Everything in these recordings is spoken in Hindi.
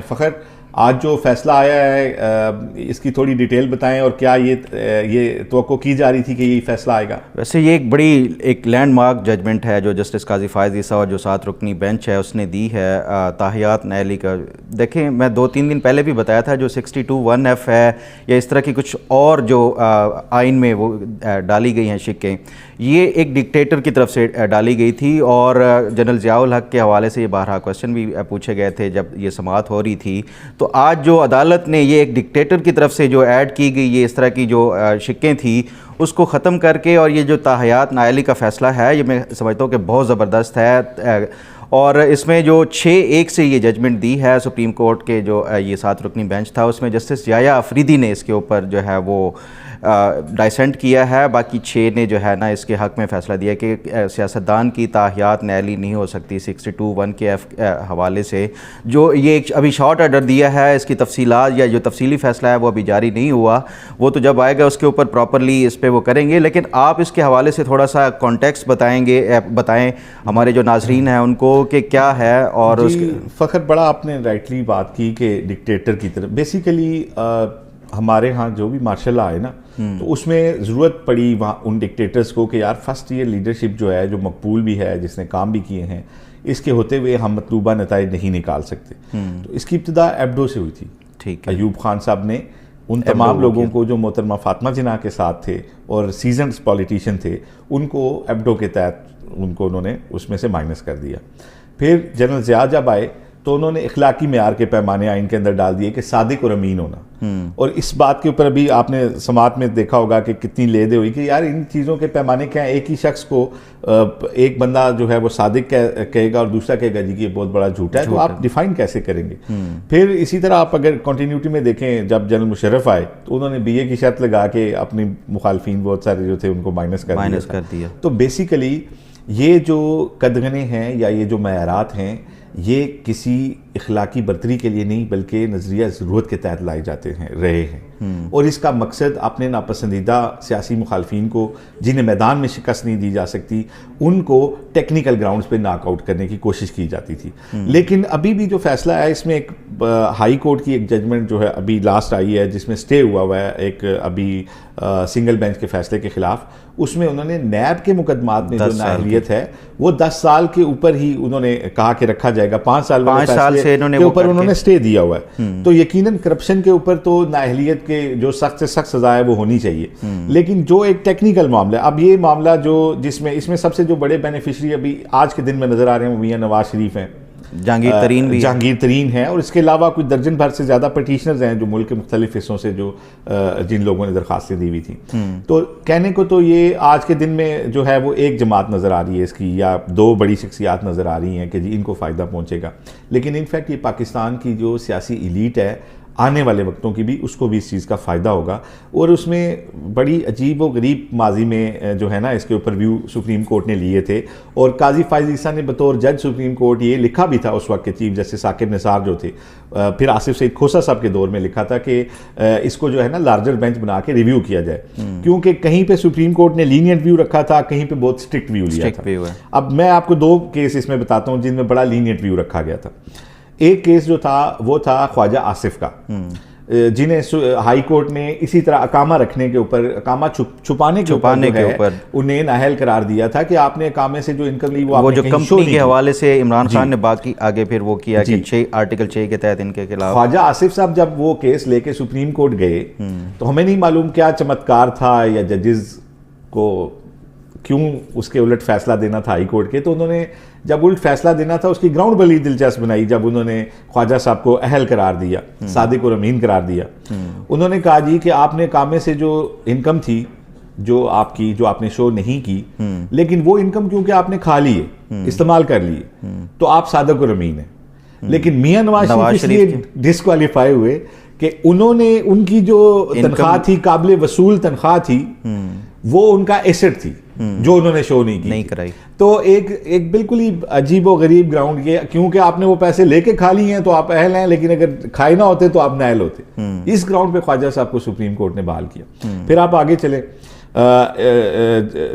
फ़खर, आज जो फैसला आया है इसकी थोड़ी डिटेल बताएं, और क्या ये तवक्को की जा रही थी कि ये फैसला आएगा? वैसे ये एक बड़ी एक लैंडमार्क जजमेंट है जो जस्टिस काजी फायज़ ईसा और जो 7 रुकनी बेंच है उसने दी है ताहियात नैली का। देखें, मैं 2-3 दिन पहले भी बताया था जो 62(1)F है या इस तरह की कुछ और जो आइन में वो डाली गई हैं शिक्कें, ये एक डिक्टेटर की तरफ से डाली गई थी। और जनरल ज़ियाउल हक के हवाले से ये बारहा क्वेश्चन भी पूछे गए थे जब ये समाअत हो रही थी। तो आज जो अदालत ने ये एक डिक्टेटर की तरफ से जो ऐड की गई ये इस तरह की जो शिक्कें थी उसको ख़त्म करके, और ये जो ताहियात नायली का फ़ैसला है ये मैं समझता हूँ कि बहुत ज़बरदस्त है। और इसमें जो 6-1 से ये जजमेंट दी है सुप्रीम कोर्ट के जो ये 7 रुकनी बेंच था, उसमें जस्टिस याया अफरीदी ने इसके ऊपर जो है वो डाइसेंट किया है। बाकी 6 ने जो है ना इसके हक़ में फ़ैसला दिया कि सियासतदान की ताहियात नैली नहीं हो सकती 62(1) के हवाले से। जो ये अभी शॉर्ट ऑर्डर दिया है, इसकी तफसीलात या जो तफसीली फ़ैसला है वो अभी जारी नहीं हुआ, वो तो जब आएगा उसके ऊपर प्रॉपरली इस पर वो करेंगे। लेकिन आप इसके हवाले से थोड़ा सा कॉन्टेक्स्ट बताएँ हमारे जो नाजरीन हैं उनको कि क्या है। और फ़खर, बड़ा आपने राइटली बात की कि डिक्टेटर की तरफ बेसिकली हमारे यहाँ जो भी मार्शल लॉ है ना, तो उसमें ज़रूरत पड़ी वहाँ उन डिक्टेटर्स को कि यार फर्स्ट ये लीडरशिप जो है जो मकबूल भी है, जिसने काम भी किए हैं, इसके होते हुए हम मतलूबा नताइज नहीं निकाल सकते। तो इसकी इब्तिदा एब्डो से हुई थी। ठीक है, अयूब खान साहब ने उन तमाम लोगों को जो मोहतरमा फातिमा जिन्ना के साथ थे और सीजन्ड पॉलिटिशियन थे, उनको एब्डो के तहत उनको उन्होंने उसमें से माइनस कर दिया। फिर जनरल ज़िया जब आए तो उन्होंने इखलाकी मेयार के पैमाने आइन के अंदर डाल दिए कि सादिक और अमीन होना। और इस बात के ऊपर अभी आपने समात में देखा होगा कि कितनी लेदे हुई कि यार इन चीज़ों के पैमाने क्या है। एक ही शख्स को एक बंदा जो है वो सादिक कहेगा और दूसरा कहेगा जी कि ये बहुत बड़ा झूठा है, तो आप डिफाइन कैसे करेंगे? फिर इसी तरह आप अगर कंटिन्यूटी में देखें, जब जनरल मुशर्रफ आए तो उन्होंने BA की शर्त लगा के अपनी मुखालफिन बहुत सारे जो थे उनको माइनस कर दिया। तो बेसिकली ये जो कदगने हैं या ये जो मयारात हैं, ये किसी इखलाकी बर्तरी के लिए नहीं बल्कि नज़रिया ज़रूरत के तहत लाए जाते रहे हैं। और इसका मकसद अपने नापसंदीदा सियासी मुखालफिन को, जिन्हें मैदान में शिकस्त नहीं दी जा सकती, उनको टेक्निकल ग्राउंड्स पे नॉकआउट करने की कोशिश की जाती थी। लेकिन अभी भी जो फैसला है इसमें एक हाई कोर्ट की एक जजमेंट जो है अभी लास्ट आई है जिसमें स्टे हुआ है एक अभी सिंगल बेंच के फैसले के खिलाफ। उसमें उन्होंने नैब के मुकदमात में जो नाअहलियत है वो 10 साल के ऊपर ही उन्होंने कहा कि रखा जाएगा। 5 साल से के ऊपर उन्होंने स्टे दिया हुआ है। तो यकीनन करप्शन के ऊपर तो नाअहलियत के जो सख्त से सख्त सजा है वो होनी चाहिए। लेकिन जो एक टेक्निकल मामला है, अब ये मामला जो जिसमें इसमें सबसे जो बड़े बेनिफिशरी अभी आज के दिन में नजर आ रहे हैं वो मियां नवाज शरीफ हैं, जहांगीर तरीन है, और इसके अलावा कुछ दर्जन भर से ज़्यादा पटिशनर्स हैं जो मुल्क के मुख्तलिफ हिस्सों से जो जिन लोगों ने दरखास्तें दी हुई थी। तो कहने को तो ये आज के दिन में जो है वो एक जमात नज़र आ रही है इसकी, या 2 बड़ी शख्सियात नज़र आ रही हैं कि जी इनको फ़ायदा पहुँचेगा। लेकिन इनफैक्ट ये पाकिस्तान की जो सियासी इलीट है आने वाले वक्तों की भी, उसको भी इस चीज़ का फ़ायदा होगा। और उसमें बड़ी अजीब व गरीब माजी में जो है ना इसके ऊपर व्यू सुप्रीम कोर्ट ने लिए थे। और काजी फायज़ ईसा ने बतौर जज सुप्रीम कोर्ट ये लिखा भी था उस वक्त के चीफ जस्टिस साकिब निसार जो थे, फिर आसिफ सईद खोसा साहब के दौर में लिखा था कि इसको जो है ना लार्जर बेंच बना के रिव्यू किया जाए, क्योंकि कहीं पे सुप्रीम कोर्ट ने लीनियंट व्यू रखा था, कहीं पे बहुत स्ट्रिक्ट व्यू लिया था। अब मैं आपको 2 केस इसमें बताता हूँ जिनमें बड़ा लीनियंट व्यू रखा गया था। एक केस जो था वो था ख्वाजा आसिफ का, जिन्हें हाई कोर्ट ने इसी तरह अकामा रखने के ऊपर, अकामा छुपाने के ऊपर उन्हें नाअहल करार दिया था कि आपने अकामे से जो इनकम ली वो जो कंपनी के हवाले से इमरान खान ने बाकी आगे फिर वो किया कि आर्टिकल 6 के तहत इनके खिलाफ। ख्वाजा आसिफ साहब जब वो केस लेके सुप्रीम कोर्ट गए तो हमें नहीं मालूम क्या चमत्कार था या जजेस को क्यों उसके उलट फैसला देना था हाई कोर्ट के, तो उन्होंने जब उलट फैसला देना था उसकी ग्राउंड बड़ी दिलचस्प बनाई जब उन्होंने ख्वाजा साहब को अहल करार दिया, सादिक और अमीन करार दिया। उन्होंने कहा जी कि आपने कामे से जो इनकम थी जो आपने शो नहीं की, लेकिन वो इनकम क्योंकि आपने खा ली है, इस्तेमाल कर ली है, तो आप सादिक और अमीन है। लेकिन मियां नवाज शरीफ डिस्क्वालीफाई हुए कि उन्होंने उनकी जो तनख्वाह थी, काबिल वसूल तनख्वाह थी, वो उनका एसेट थी जो उन्होंने शो नहीं कराई। तो एक बिल्कुल ही अजीब व गरीब ग्राउंड ये, क्योंकि आपने वो पैसे लेके खा लिए हैं तो आप अहल हैं, लेकिन अगर खाए ना होते तो आप नाअहल होते। इस ग्राउंड पे ख्वाजा साहब को सुप्रीम कोर्ट ने बहाल किया। फिर आप आगे चले,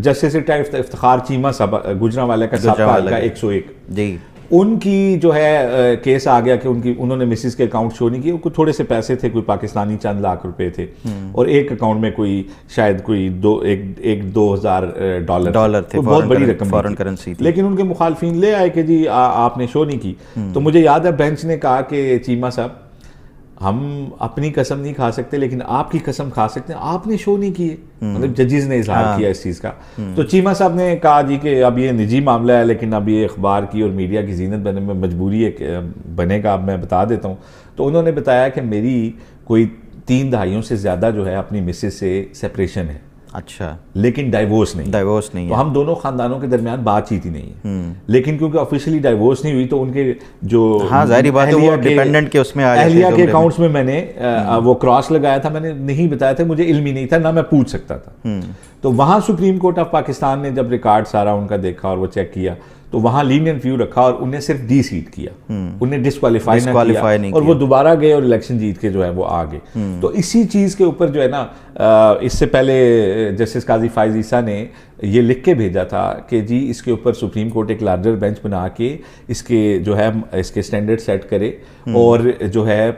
जस्टिस इफ्तिखार चीमा साहब गुजरांवाला का 101 जी, उनकी जो है केस आ गया कि उन्होंने मिसिस के अकाउंट शो नहीं किए, कुछ थोड़े से पैसे थे, कोई पाकिस्तानी चंद लाख रुपए थे, और एक अकाउंट में कोई शायद कोई 2,000 डॉलर थे, बहुत बड़ी रकम, फॉरेन करेंसी थी। लेकिन उनके मुखालफिन ले आए कि जी आपने शो नहीं की। तो मुझे याद है बेंच ने कहा कि चीमा साहब, हम अपनी कसम नहीं खा सकते लेकिन आपकी कसम खा सकते हैं, आपने शो नहीं किए। मतलब जजेस ने इजहार किया इस चीज़ का। तो चीमा साहब ने कहा जी कि अब ये निजी मामला है, लेकिन अब ये अखबार की और मीडिया की जीनत बनने में मजबूरी है, बनेगा, अब मैं बता देता हूँ। तो उन्होंने बताया कि मेरी कोई 3 दहाइयों से ज़्यादा जो है अपनी मिसेस से सेपरेशन है। अच्छा, लेकिन डाइवोर्स नहीं तो हम दोनों खानदानों के दरमियान बातचीत ही नहीं है। लेकिन क्योंकि ऑफिशियली डाइवोर्स नहीं हुई तो उनके जो जाहिर बात है वो डिपेंडेंट के उसमें आ जाते हैं। अहलिया के अकाउंट्स में मैंने वो क्रॉस लगाया था, मैंने नहीं बताया था, मुझे इल्म ही नहीं था, ना मैं पूछ सकता था। तो वहां सुप्रीम कोर्ट ऑफ पाकिस्तान ने जब रिकॉर्ड सारा उनका देखा और वो चेक किया तो वहां लीनियंट व्यू रखा और उन्हें सिर्फ डी सीट किया, उन्हें डिस्क्वालीफाई ना किया, और वो दोबारा गए और इलेक्शन जीत के जो है वो आ गए। तो इसी चीज़ के ऊपर जो है ना, इससे पहले जस्टिस काजी फायज ईसा ने ये लिख के भेजा था कि जी इसके ऊपर सुप्रीम कोर्ट एक लार्जर बेंच बना के इसके जो है इसके स्टैंडर्ड सेट करे, और जो है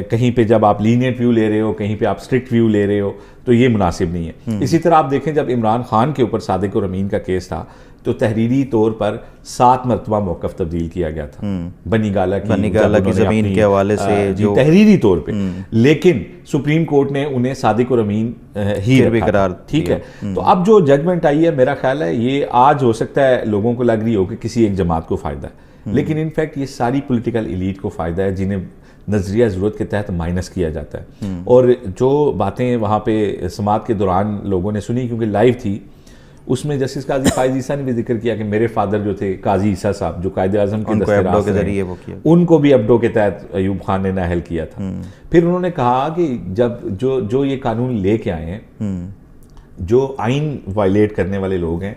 कहीं पे जब आप लीनियंट व्यू ले रहे हो, कहीं पे आप स्ट्रिक्ट व्यू ले रहे हो, तो ये मुनासिब नहीं है। इसी तरह आप देखें जब इमरान खान के ऊपर सादिक और अमीन का केस था तो तहरीरी तौर पर 7 मरतबा मौक़िफ़ तब्दील किया गया था बनी गाला की ज़मीन के हवाले से जो तहरीरी तौर पे, लेकिन सुप्रीम कोर्ट ने उन्हें सादिक और अमीन ही करार, ठीक है। तो अब जो जजमेंट आई है, मेरा ख्याल है ये आज हो सकता है लोगों को लग रही हो कि किसी एक जमात को फ़ायदा है, लेकिन इनफैक्ट ये सारी पॉलिटिकल एलीट को फ़ायदा है जिन्हें नज़रिया ज़रूरत के तहत माइनस किया जाता है। और जो बातें वहाँ पे समात के दौरान लोगों ने सुनी, क्योंकि लाइव थी, उसमें जस्टिस काजी फायज ईसा ने भी जिक्र किया कि मेरे फादर जो थे काजी ईसा साहब, जो कायदे आज़म के दस्तराज के जरिए वो किया, उनको भी अब्डो के तहत अयूब खान ने नाअहल किया था। फिर उन्होंने कहा कि जब जो ये कानून लेके आए हैं, जो आइन वायलेट करने वाले लोग हैं,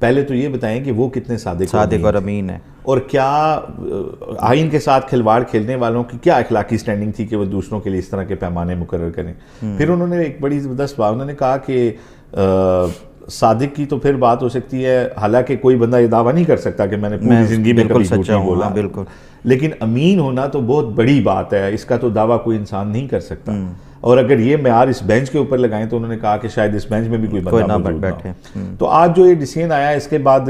पहले तो ये बताएं कि वो कितने सादिक और अमीन है, और क्या आइन के साथ खिलवाड़ खेलने वालों की क्या अखलाकी स्टैंडिंग थी कि वो दूसरों के लिए इस तरह के पैमाने मुकर्रर करें। फिर उन्होंने एक बड़ी ज़बरदस्त बात उन्होंने कहा कि सादिक की तो फिर बात हो सकती है, हालांकि कोई बंदा ये दावा नहीं कर सकता कि मैंने पूरी ज़िंदगी में कभी झूठ नहीं बोला, बिल्कुल, लेकिन अमीन होना तो बहुत बड़ी बात है, इसका तो दावा कोई इंसान नहीं कर सकता। और अगर ये मैयार इस बेंच के ऊपर लगाएं तो उन्होंने कहा कि शायद इस बेंच में भी कोई बंदा मौजूद ना हो। तो आज जो ये डिसीजन आया, इसके बाद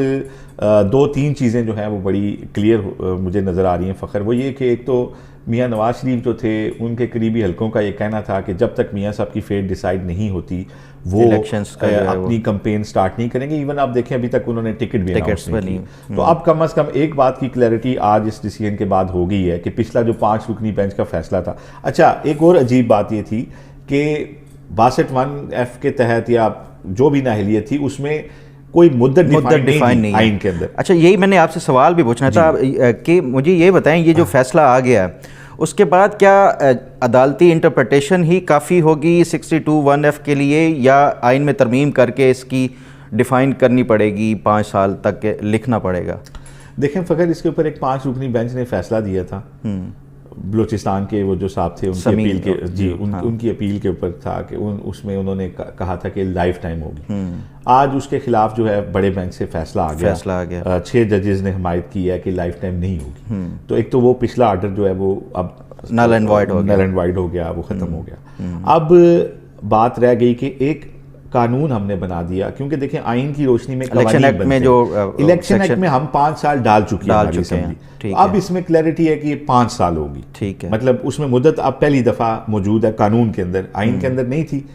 2-3 चीज़ें जो हैं वो बड़ी क्लियर मुझे नज़र आ रही हैं फ़खर। वो ये कि एक तो मियाँ नवाज शरीफ जो थे, उनके करीबी हलकों का ये कहना था कि जब तक मियाँ साहब की फेट डिसाइड नहीं होती वो अपनी कंपेन स्टार्ट नहीं करेंगे। इवन आप देखें अभी तक उन्होंने टिकट भी अनाउंस नहीं की। तो अब कम से कम एक बात की क्लैरिटी आज इस डिसीजन के बाद हो गई है कि पिछला जो 5 रुकनी बेंच का फैसला था। अच्छा, एक और अजीब बात ये थी कि 62(1)F के तहत या जो भी नाअहलियत थी उसमें कोई मुद्दत डिफाइन नहीं आइन के अंदर। अच्छा, यही मैंने आपसे सवाल भी पूछना था कि मुझे ये बताएं, ये जो फैसला आ गया है उसके बाद क्या अदालती इंटरप्रिटेशन ही काफ़ी होगी 62(1)F के लिए, या आइन में तरमीम करके इसकी डिफ़ाइन करनी पड़ेगी, 5 साल तक लिखना पड़ेगा? देखें फ़खर, इसके ऊपर एक 5 रुकनी बेंच ने फैसला दिया था, बलूचिस्तान के वो जो साहब थे उनकी अपील के उनकी अपील के ऊपर था कि उसमें उन्होंने कहा था कि लाइफ टाइम होगी। आज उसके खिलाफ जो है बड़े बेंच से फैसला आ गया। 6 जजेस ने हिमायत की है कि लाइफ टाइम नहीं होगी। तो एक तो वो पिछला आर्डर जो है वो अब नल एंड वाइड हो गया, वो ख़त्म हो गया। अब बात रह गई कि एक कानून हमने बना दिया, क्योंकि देखें आइन की रोशनी में इलेक्शन एक्ट में जो इलेक्शन एक्ट में हम 5 साल डाल चुके हैं। अब इसमें क्लैरिटी है कि 5 साल होगी, ठीक है, मतलब उसमें मुद्दत अब पहली दफा मौजूद है कानून के अंदर, आइन के अंदर नहीं थी।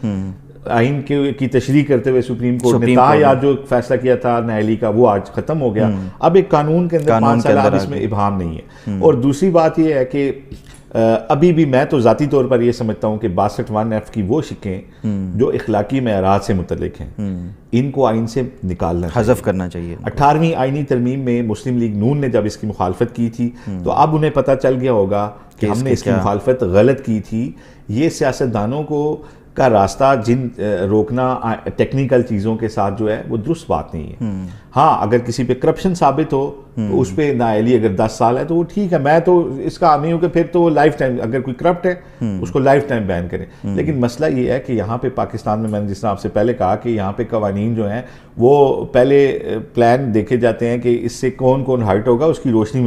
आइन की तशरीह करते हुए सुप्रीम कोर्ट ने ताहयात जो फैसला किया था नाअहली का, वो आज खत्म हो गया। अब एक कानून के अंदर 5 साल, अब इसमें इबाहम नहीं है। और दूसरी बात यह है कि अभी भी मैं तो ज़ाती तौर पर यह समझता हूँ कि 62(1)F की वो शिकें जो इखलाकी मेयारात से मुतल्लिक हैं, इनको आइन से निकालना, हज़फ करना चाहिए। 18वीं आइनी तरमीम में मुस्लिम लीग नून ने जब इसकी मुखालफत की थी तो अब उन्हें पता चल गया होगा कि हमने इसकी मुखालफत गलत की थी। ये सियासतदानों को का रास्ता रोकना टेक्निकल चीज़ों के साथ जो है वो दुरुस्त बात नहीं है। हाँ, अगर किसी पे करप्शन साबित हो तो उस पर नाअहली अगर 10 साल है तो वो ठीक है, मैं तो इसका हामी हूँ कि फिर तो लाइफ टाइम, अगर कोई करप्ट है उसको लाइफ टाइम बैन करें। लेकिन मसला ये है कि यहाँ पे पाकिस्तान में, मैंने जिस तरह आपसे पहले कहा कि यहाँ पे कवानीन जो हैं वो पहले प्लान देखे जाते हैं कि इससे कौन कौन हर्ट होगा, उसकी रोशनी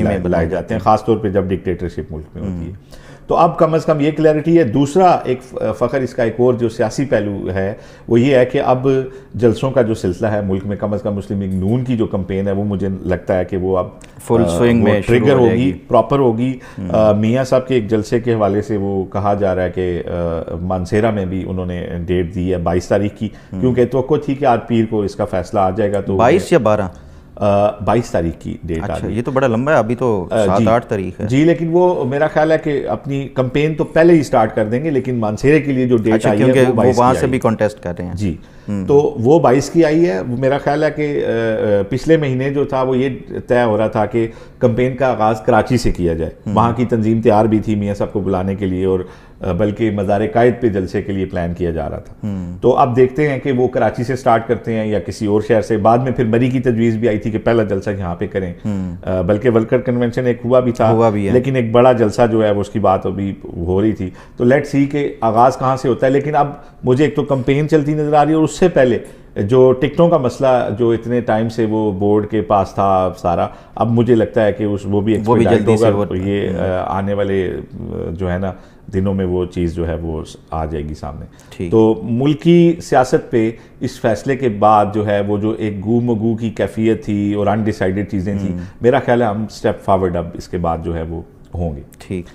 में बनाए जाते हैं, खासतौर पर जब डिक्टेटरशिप मुल्क में होती है। तो अब कम अज़ कम ये क्लैरिटी है। दूसरा एक फ़ख्र इसका एक और जो सियासी पहलू है वो ये है कि अब जलसों का जो सिलसिला है मुल्क में, कम अज़ कम मुस्लिम लीग नून की जो कैंपेन है वो मुझे लगता है कि वो अब फुल स्विंग में ट्रिगर होगी, प्रॉपर होगी। मियाँ साहब के एक जलसे के हवाले से वो कहा जा रहा है कि मानसेरा में भी उन्होंने डेट दी है 22 तारीख की, क्योंकि तवक्को थी कि आज पीर को इसका फैसला आ जाएगा। तो 22 या 12 22 तारीख की डेट आ गई। ये तो बड़ा लंबा है, अभी तो 7-8 तारीख है जी। लेकिन वो मेरा ख्याल है कि अपनी कैंपेन तो पहले ही स्टार्ट कर देंगे, लेकिन मानसेरे के लिए जो डेट आई है वो 22 वहाँ से भी कॉन्टेस्ट कर रहे हैं जी। तो वो 22 की आई है। मेरा ख्याल है कि पिछले महीने जो था वो ये तय हो रहा था कि कैंपेन का आगाज़ कराची से किया जाए। वहाँ की तंजीम तैयार भी थी मियाँ साहब को बुलाने के लिए, और बल्कि मज़ार कायद पे जलसे के लिए प्लान किया जा रहा था। तो अब देखते हैं कि वो कराची से स्टार्ट करते हैं या किसी और शहर से। बाद में फिर मरी की तजवीज़ भी आई थी कि पहला जलसा यहाँ पे करें, बल्कि वर्कर कन्वेंशन एक हुआ भी था, लेकिन एक बड़ा जलसा जो है वो उसकी बात अभी हो रही थी। तो लेट्स सी के आगाज़ कहाँ से होता है। लेकिन अब मुझे एक तो कैंपेन चलती नज़र आ रही है, और उससे पहले जो टिकटों का मसला जो इतने टाइम से वो बोर्ड के पास था सारा, अब मुझे लगता है कि वो भी जल्दी होगा। ये आने वाले जो है ना दिनों में वो चीज़ जो है वो आ जाएगी सामने। तो मुल्की सियासत पे इस फैसले के बाद जो है वो जो एक गू की कैफियत थी और अनडिसाइडेड चीज़ें थी, मेरा ख्याल है हम स्टेप फॉरवर्ड अब इसके बाद जो है वो होंगे। ठीक।